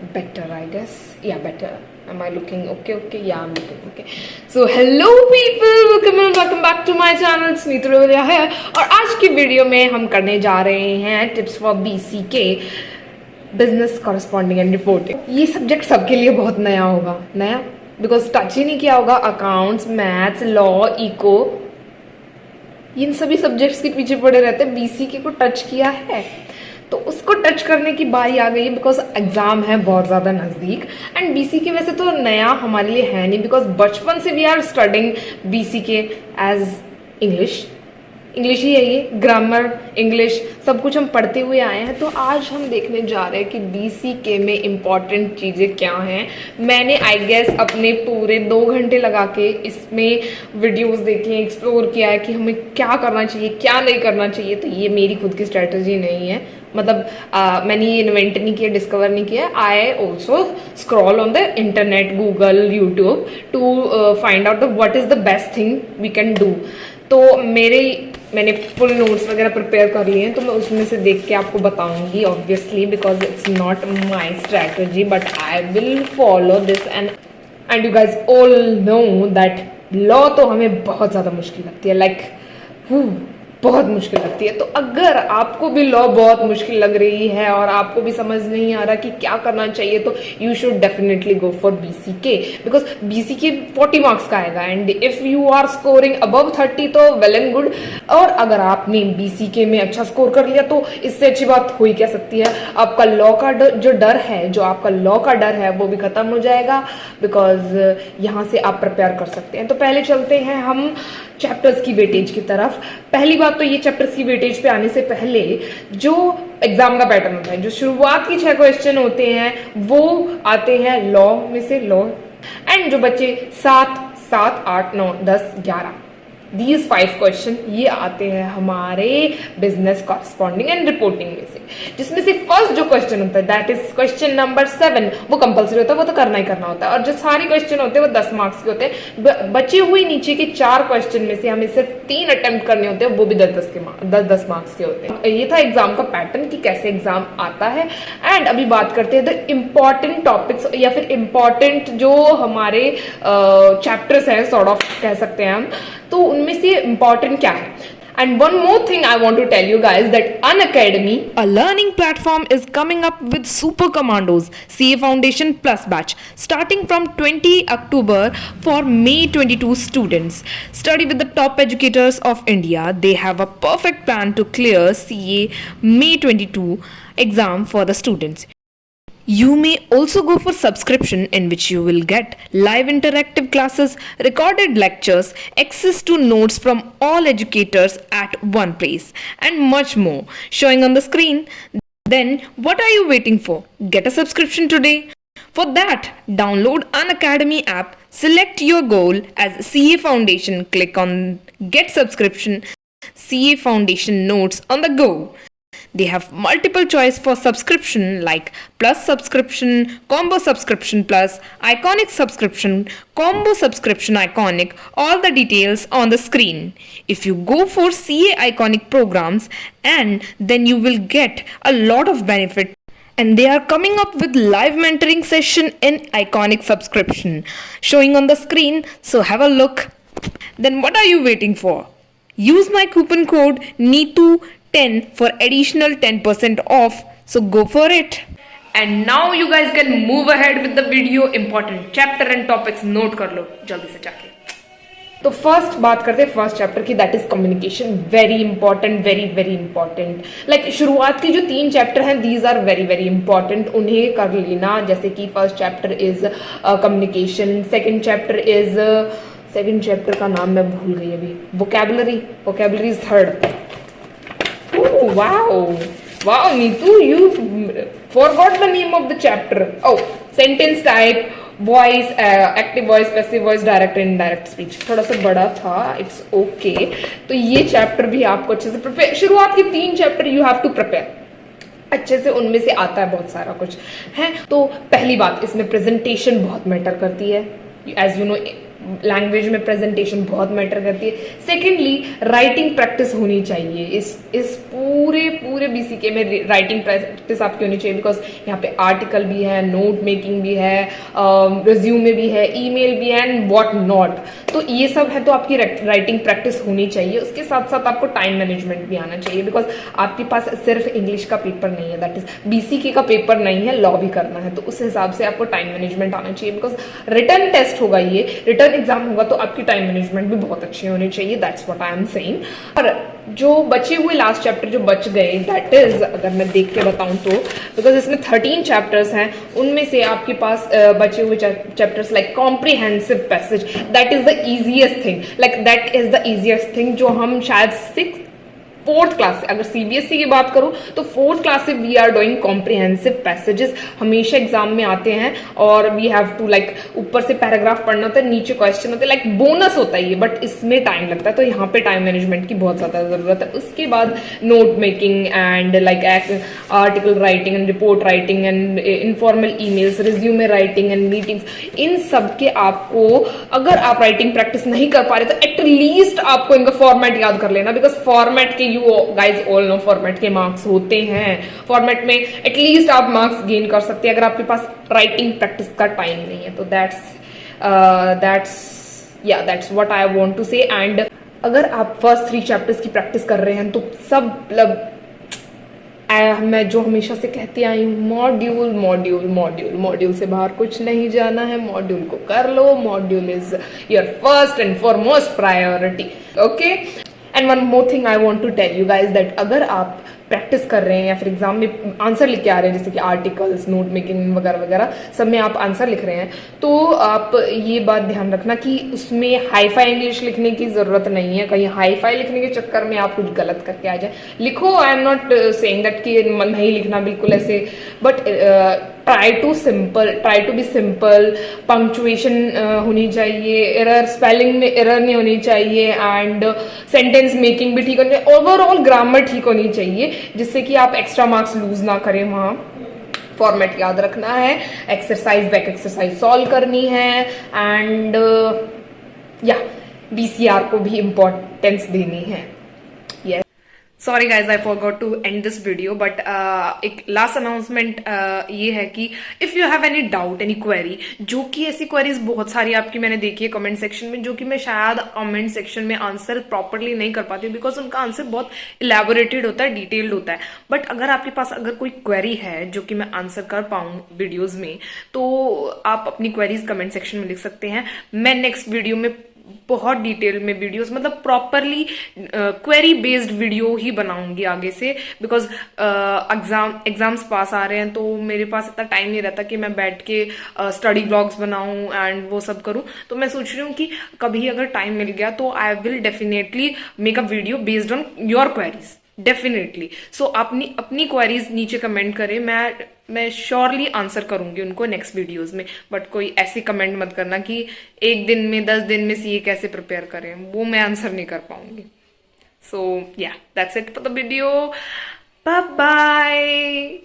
better, I guess. Yeah, better. Am I looking okay? Okay, yeah, I'm looking okay. So hello people, welcome back to my channel. स्नीतू रेवलिया है और आज की video में हम करने जा रहे हैं tips for BCK, business corresponding and reporting. ये सब्जेक्ट सबके लिए बहुत नया होगा, नया बिकॉज टच ही नहीं किया होगा। अकाउंट्स, मैथ्स, लॉ, इको, इन सभी सब्जेक्ट्स के पीछे पड़े रहते हैं। BCK को टच किया है तो उसको टच करने की बारी आ गई है बिकॉज एग्जाम है बहुत ज़्यादा नज़दीक। एंड BCK वैसे तो नया हमारे लिए है नहीं बिकॉज बचपन से we are studying BCK as English ही है, ये ग्रामर, इंग्लिश सब कुछ हम पढ़ते हुए आए हैं। तो आज हम देखने जा रहे हैं कि BCK में इम्पॉर्टेंट चीज़ें क्या हैं। मैंने आई गेस अपने पूरे 2 घंटे लगा के इसमें वीडियोस देखे, एक्सप्लोर किया है कि हमें क्या करना चाहिए, क्या नहीं करना चाहिए। तो ये मेरी खुद की स्ट्रेटजी नहीं है, मतलब मैंने ये इन्वेंट नहीं किया, डिस्कवर नहीं किया। I also scroll on the internet, Google, YouTube to find out the what is the best thing we can do. तो मैंने फुल नोट्स वगैरह प्रिपेयर कर लिए हैं, तो मैं उसमें से देख के आपको बताऊंगी obviously because it's not my strategy but I will follow this. And you guys all know that law तो हमें बहुत ज़्यादा मुश्किल लगती है, बहुत मुश्किल लगती है। तो अगर आपको भी लॉ बहुत मुश्किल लग रही है और आपको भी समझ नहीं आ रहा कि क्या करना चाहिए तो you should definitely go for BCK because BCK 40 marks का आएगा and if you are scoring above 30 तो वेल एंड गुड। और अगर आपने BCK में अच्छा स्कोर कर लिया तो इससे अच्छी बात हो ही क्या सकती है। आपका लॉ का जो डर है, जो आपका लॉ का डर है वो भी खत्म हो जाएगा बिकॉज यहाँ से आप प्रिपेयर कर सकते हैं। तो पहले चलते हैं हम चैप्टर्स की वेटेज की तरफ। पहली बात तो ये चैप्टर्स की वेटेज पे आने से पहले जो एग्जाम का पैटर्न होता है, जो शुरुआत की 6 क्वेश्चन होते हैं वो आते हैं लॉ में से, लॉ। एंड जो बच्चे 7, 8, 9, 10, 11 दीज 5 क्वेश्चन ये आते हैं हमारे बिजनेस कॉरेस्पॉन्डिंग एंड रिपोर्टिंग में से, जिसमें से फर्स्ट जो क्वेश्चन होता है दैट इज क्वेश्चन नंबर 7 वो कंपलसरी होता है, वो तो करना ही करना होता है। और जो सारे क्वेश्चन होते हैं वो 10 मार्क्स के होते हैं। बचे हुए नीचे के 4 क्वेश्चन में से हमें सिर्फ 3 अटेम्प्ट करने होते हैं, वो भी 10 मार्क्स के होते हैं। ये था एग्जाम का पैटर्न कि कैसे एग्जाम आता है। एंड अभी बात करते हैं द इम्पॉर्टेंट टॉपिक्स या फिर इम्पॉर्टेंट जो हमारे चैप्टर्स हैं, सॉर्ट ऑफ कह सकते हैं हम, तो उनमें से इम्पॉर्टेंट क्या है। And one more thing I want to tell you guys that Unacademy, a learning platform, is coming up with Super Commandos CA Foundation Plus batch starting from 20 October for May 22 students. Study with the top educators of India. They have a perfect plan to clear CA May 22 exam for the students. You may also go for subscription in which you will get live interactive classes, recorded lectures, access to notes from all educators at one place and much more showing on the screen. Then what are you waiting for? Get a subscription today. For that, download Unacademy app, select your goal as CA Foundation, click on Get Subscription, CA Foundation Notes on the go. They have multiple choice for subscription like plus subscription, combo subscription plus, iconic subscription, combo subscription iconic, all the details on the screen. If you go for CA iconic programs and then you will get a lot of benefit. And they are coming up with live mentoring session in iconic subscription showing on the screen, so have a look. Then what are you waiting for? Use my coupon code NEETU10 for additional 10% off. So go for it. And now you guys can move ahead with the video. Important chapter and topics note कर लो जल्दी से जाके। तो first बात करते हैं first chapter की, that is communication. Very important, very important. Like शुरुआत की जो 3 चैप्टर हैं दीज आर वेरी इंपॉर्टेंट, उन्हें कर लेना। जैसे कि first chapter is communication, second chapter का नाम मैं भूल गई अभी, vocabulary is third. Wow Neetu, you forgot the name of the chapter. Sentence type, voice, active voice, passive voice, direct and indirect speech, थोड़ा सा बड़ा था, इट्स ओके। तो ये चैप्टर भी आपको अच्छे से प्रिपेयर, शुरुआत के 3 chapter you have to prepare अच्छे से, उनमें से आता है बहुत सारा कुछ है। तो पहली बात, इसमें प्रेजेंटेशन बहुत मैटर करती है। एज यू नो लैंग्वेज में प्रेजेंटेशन बहुत मैटर करती है। सेकेंडली राइटिंग प्रैक्टिस होनी चाहिए, इस पूरे बीसीके में राइटिंग प्रैक्टिस आपकी होनी चाहिए, बिकॉज यहाँ पे आर्टिकल भी है, नोट मेकिंग भी है, रिज्यूमे भी है, ईमेल भी है एंड व्हाट नॉट। तो ये सब है, तो आपकी राइटिंग प्रैक्टिस होनी चाहिए। उसके साथ साथ आपको टाइम मैनेजमेंट भी आना चाहिए, बिकॉज आपके पास सिर्फ इंग्लिश का पेपर नहीं है, दैट इज बीसीके का पेपर नहीं है, लॉ भी करना है, तो उस हिसाब से आपको टाइम मैनेजमेंट आना चाहिए। बिकॉज रिटर्न टेस्ट होगा, ये रिटर्न एग्जाम होगा, तो आपकी टाइम मैनेजमेंट भी बहुत अच्छी होनी चाहिए। That's what I am saying. और जो बचे हुए लास्ट चैप्टर जो बच गए, दैट इज, अगर मैं देख के बताऊं तो, बिकॉज इसमें 13 चैप्टर्स हैं, उनमें से आपके पास बचे हुए chapters like comprehensive passage, that is the easiest thing, like that is the easiest thing, जो हम शायद 4th क्लास से, अगर सीबीएसई की बात करूं तो 4th क्लास से we are doing comprehensive passages, हमेशा एग्जाम में आते हैं, और वी हैव टू लाइक ऊपर से पैराग्राफ पढ़ना होता है, नीचे क्वेश्चन होते हैं, लाइक बोनस होता है ये, बट इसमें टाइम लगता है, तो यहाँ पे टाइम मैनेजमेंट की बहुत ज्यादा जरूरत है। उसके बाद note making and like article writing and report writing and informal emails, resume writing and meetings, इन सब के आपको, अगर आप राइटिंग प्रैक्टिस नहीं कर पा रहे तो एटलीस्ट आपको इनका फॉर्मेट याद कर लेना, बिकॉज फॉर्मेट के you guys all know format के मार्क्स होते हैं, फॉर्मेट में एटलीस्ट आप मार्क्स गेन कर सकते हैं अगर आपके पास राइटिंग प्रैक्टिस का टाइम नहीं है। तो that's what I want to say. And अगर आप फर्स्ट 3 चैप्टर्स की प्रैक्टिस कर रहे हैं तो सब मतलब मैं जो हमेशा से कहती आई हूँ, मॉड्यूल से बाहर कुछ नहीं जाना है, मॉड्यूल को कर लो, module is your first and foremost priority, okay. And one more thing I want to tell you guys, that अगर आप प्रैक्टिस कर रहे हैं या फिर एग्जाम में आंसर लिख के आ रहे हैं, जैसे कि आर्टिकल्स, नोट मेकिंग वगैरह वगैरह, सब में आप आंसर लिख रहे हैं, तो आप ये बात ध्यान रखना कि उसमें हाई फाई इंग्लिश लिखने की जरूरत नहीं है। कहीं हाई फाई लिखने के चक्कर में आप कुछ गलत करके आ जाए, लिखो, I am not saying that कि नहीं लिखना बिल्कुल ऐसे, but try to be simple, punctuation होनी चाहिए, एरर, स्पेलिंग में एरर नहीं होनी चाहिए, एंड सेंटेंस मेकिंग भी ठीक होनी चाहिए, ओवरऑल ग्रामर ठीक होनी चाहिए, जिससे कि आप एक्स्ट्रा मार्क्स लूज ना करें। वहां फॉर्मेट याद रखना है, एक्सरसाइज बैक एक्सरसाइज सॉल्व करनी है, एंड या बीसीआर को भी इम्पोर्टेंस देनी है। Sorry guys, I forgot to end this video, but एक लास्ट अनाउंसमेंट ये है कि if you have any doubt, any query, जो कि ऐसी क्वेरीज बहुत सारी आपकी मैंने देखी है कमेंट सेक्शन में, जो कि मैं शायद कमेंट सेक्शन में आंसर प्रॉपरली नहीं कर पाती हूँ, बिकॉज उनका आंसर बहुत इलेबोरेटेड होता है, डिटेल्ड होता है। बट अगर आपके पास अगर कोई क्वेरी है जो कि मैं आंसर कर पाऊँ वीडियोज में, तो आप अपनी क्वेरीज कमेंट सेक्शन में लिख सकते हैं। मैं नेक्स्ट वीडियो में बहुत डिटेल में वीडियोस, मतलब प्रॉपरली क्वेरी बेस्ड वीडियो ही बनाऊंगी आगे से, बिकॉज एग्जाम्स पास आ रहे हैं, तो मेरे पास इतना टाइम नहीं रहता कि मैं बैठ के स्टडी ब्लॉग्स बनाऊं एंड वो सब करूं। तो मैं सोच रही हूँ कि कभी अगर टाइम मिल गया तो I will definitely make a video based on your queries, definitely. So अपनी क्वेरीज नीचे कमेंट करें, मैं श्योरली आंसर करूंगी उनको नेक्स्ट वीडियोस में। बट कोई ऐसी कमेंट मत करना कि 1 दिन में 10 दिन में सीए कैसे प्रिपेयर करें, वो मैं आंसर नहीं कर पाऊंगी। सो या that's it for the video, bye bye.